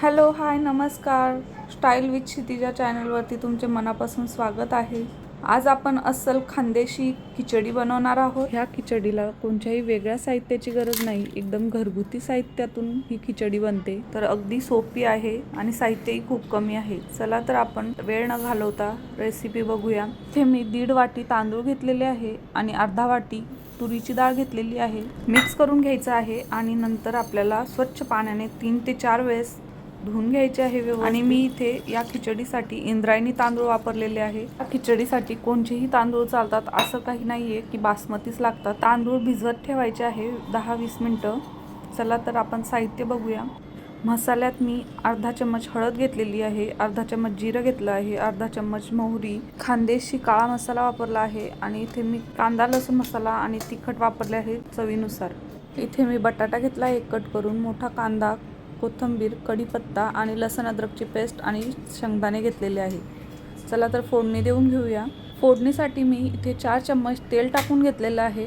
Hello, हाय, नमस्कार. Style with Kshitija चॅनलवरती तुमचे मनापासून स्वागत आहे. आज आपण अस्सल खानदेशी खिचडी बनवणार आहोत. ह्या खिचडीला कोणत्याही वेगळ्या साहित्याची गरज नाही. एकदम घरगुती साहित्यातून ही खिचडी बनते. तर अगदी सोपी आहे आणि साहित्यही खूप कमी आहे. चला तर आपण वेळ न घालवता रेसिपी बघूया. इथे मी 1.5 वाटी तांदूळ घेतलेले आहे आणि अर्धा वाटी तुरीची डाळ घेतलेली आहे. मिक्स करून घ्यायचं आहे आणि नंतर आपल्याला स्वच्छ पाण्याने 3 ते 4 वेळेस धुवून घ्यायचे आहे. आणि मी इथे या खिचडीसाठी इंद्रायणी तांदूळ वापरलेले आहे. या खिचडीसाठी कोणतेही तांदूळ चालतात असं काही नाहीये की बासमतीच लागतात. तांदूळ भिजवत ठेवायचे आहे 10-20 मिनिटं. चला तर आपण साहित्य बघूया. मसाल्यात मी अर्धा चम्मच हळद घेतलेली आहे, अर्धा चम्मच जिरं घेतलं आहे, अर्धा चम्मच मोहरी, खानदेशी काळा मसाला वापरला आहे आणि इथे मी कांदा लसूण मसाला आणि तिखट वापरले आहे चवीनुसार. इथे मी बटाटा घेतला आहे कट करून, मोठा कांदा, कोथिंबीर, कढीपत्ता आणि लसूण अद्रकची पेस्ट आणि शेंगदाणे घेतलेले आहे. चला तर फोडणी देऊन घेऊया. फोडणीसाठी मी इथे 4 चम्मच तेल टाकून घेतलेलं आहे.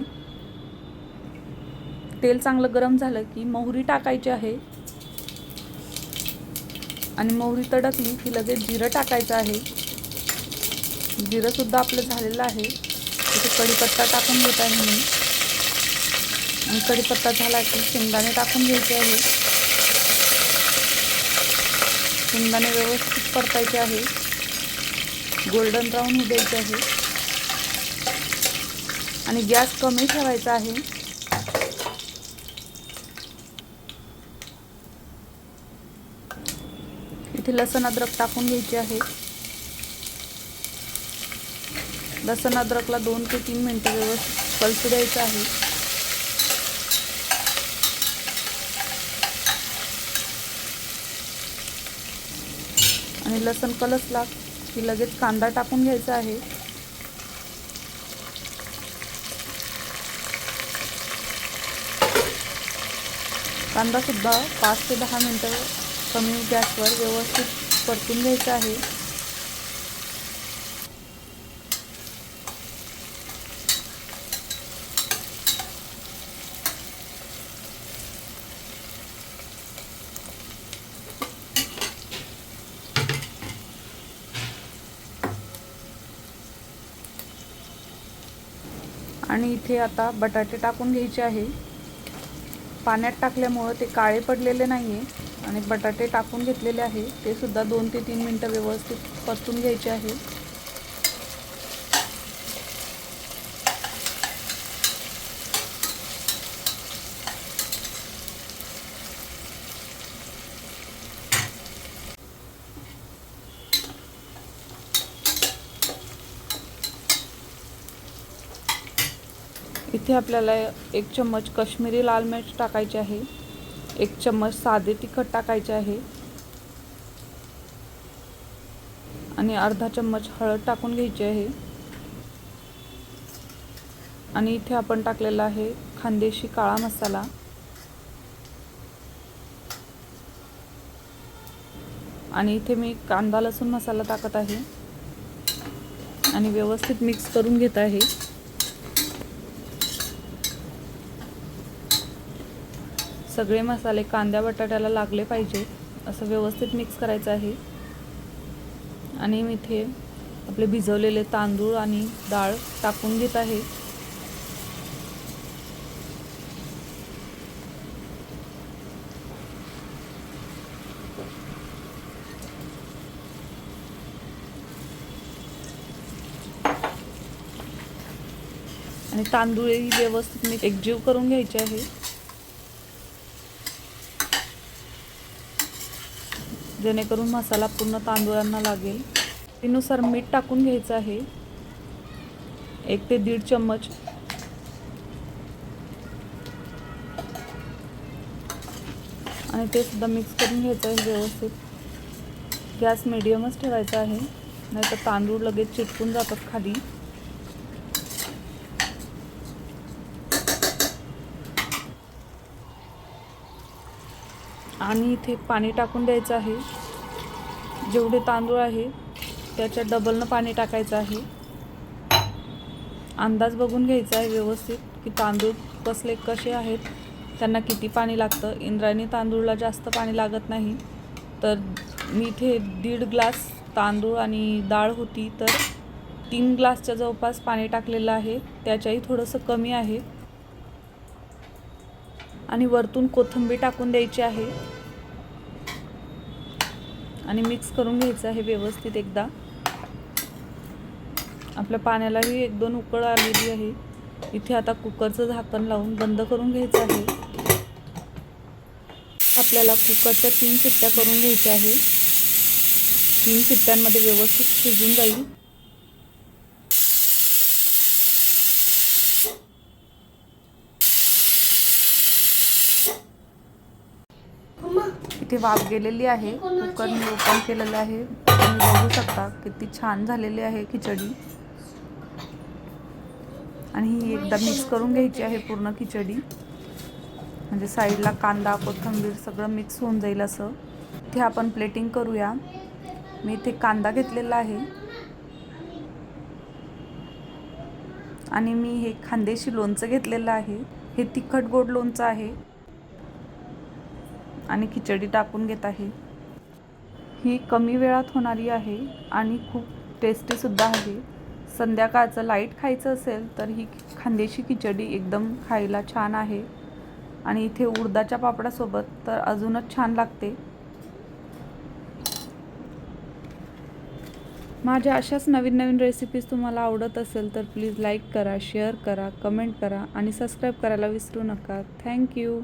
तेल चांगलं गरम झालं की मोहरी टाकायची आहे आणि मोहरी तडकली की लगेच जिरं टाकायचं आहे. जिरं सुद्धा आपलं झालेलं आहे. इथे कढीपत्ता टाकून घेत आहे मी आणि कढीपत्ता झाला की शेंगदाणे टाकून घ्यायचे आहे. शेंगदाणे व्यवस्थित परतायचे आहे, गोल्डन ब्राऊन होऊ द्यायचे आहे आणि गॅस कमी ठेवायचा आहे. इथे लसूण अद्रक टाकून घ्यायचे आहे. लसूण अद्रकला 2 ते 3 मिनिटं व्यवस्थित कलसू द्यायचं आहे. आणि लसूण कलसला की लगेच कांदा टाकून घ्यायचा आहे. कांदा सुद्धा 5 ते 10 मिनिटं कमी गॅसवर व्यवस्थित परतून घ्यायचा आहे. आणि इथे आता बटाटे टाकून घ्यायचे आहे. पाण्यात टाकल्यामुळं ते काळे पडलेले नाही आहे आणि बटाटे टाकून घेतलेले आहे. ते सुद्धा 2 ते 3 मिनिटं व्यवस्थित परतून घ्यायचे आहे. इथे आपल्याला 1 चम्मच काश्मीरी लाल मिर्च टाकायची आहे, 1 चम्मच साधे तिखट टाकायचे आहे आणि अर्धा चम्मच हळद टाकून घ्यायची आहे. आणि इथे आपण टाकलेला आहे खानदेशी काळा मसाला आणि इथे मी कांदा लसूण मसाला टाकत आहे आणि व्यवस्थित मिक्स करून घेत आहे. सगळे मसाले कांद्या बटाट्याला लागले पाहिजे असं व्यवस्थित मिक्स करायचं आहे. आणि मी इथे आपले भिजवलेले तांदूळ आणि डाळ टाकून घेत आहे. आणि तांदूळही व्यवस्थित मी एकजीव करून घ्यायचे आहे. जेणेकरून मसाला पूर्ण तांदूळांना लागेल. त्यानुसार मीठ टाकून घ्यायचं आहे, 1 ते 1.5 चम्मच. आणि ते सुद्धा मिक्स करून घ्यायचं आहे व्यवस्थित. गॅस मीडियमच ठेवायचा आहे, नाहीतर तांदूळ लगेच चिटकून जातात खाली. आणि इथे पाणी टाकून द्यायचं आहे. जेवढे तांदूळ आहे त्याच्या डबलनं पाणी टाकायचं आहे. अंदाज बघून घ्यायचा आहे व्यवस्थित की तांदूळ कसे आहेत, त्यांना किती पाणी लागतं. इंद्रायणी तांदूळला जास्त पाणी लागत नाही. तर मी इथे 1.5 ग्लास तांदूळ आणि डाळ होती, तर 3 ग्लासच्या जवळपास पाणी टाकलेलं आहे, त्याच्याही थोडंसं कमी आहे. आणि वरतून कोथिंबीर टाकून द्यायची आहे आणि मिक्स करून घ्यायचं आहे व्यवस्थित एकदा. आपल्या पाण्यालाही 1-2 उकळ आलेली आहे. इथे आता कुकरचं झाकण लावून बंद करून घ्यायचं आहे. आपल्याला कुकरच्या 3 शिट्ट्या करून घ्यायच्या आहे. 3 शिट्ट्यांमध्ये व्यवस्थित शिजून जाईल. इथे वाफ गेलेली आहे. कुकर मी ओपन केलेलं आहे. तुम्ही बघू शकता किती छान झालेली आहे खिचडी. आणि ही एकदा मिक्स करून घ्यायची आहे पूर्ण खिचडी, म्हणजे साईडला कांदा कोथिंबीर सगळं मिक्स होऊन जाईल असं. इथे आपण प्लेटिंग करूया. मी इथे कांदा घेतलेला आहे आणि मी हे खानदेशी लोणचं घेतलेलं आहे. हे तिखट गोड लोणचं आहे आणि खिचडी टाकून घेत आहे. ही कमी वेळात होणारी आहे आणि खूप टेस्टी सुद्धा आहे. संध्याकाळचं लाईट खायचं असेल तर ही खानदेशी खिचडी एकदम खायला छान आहे. आणि इथे उडदाच्या पापडासोबत तर अजूनच छान लागते. माझ्या अशाच नवीन नवीन रेसिपीज तुम्हाला आवडत असेल तर प्लीज लाईक करा, शेअर करा, कमेंट करा आणि सबस्क्राईब करायला विसरू नका. थँक्यू.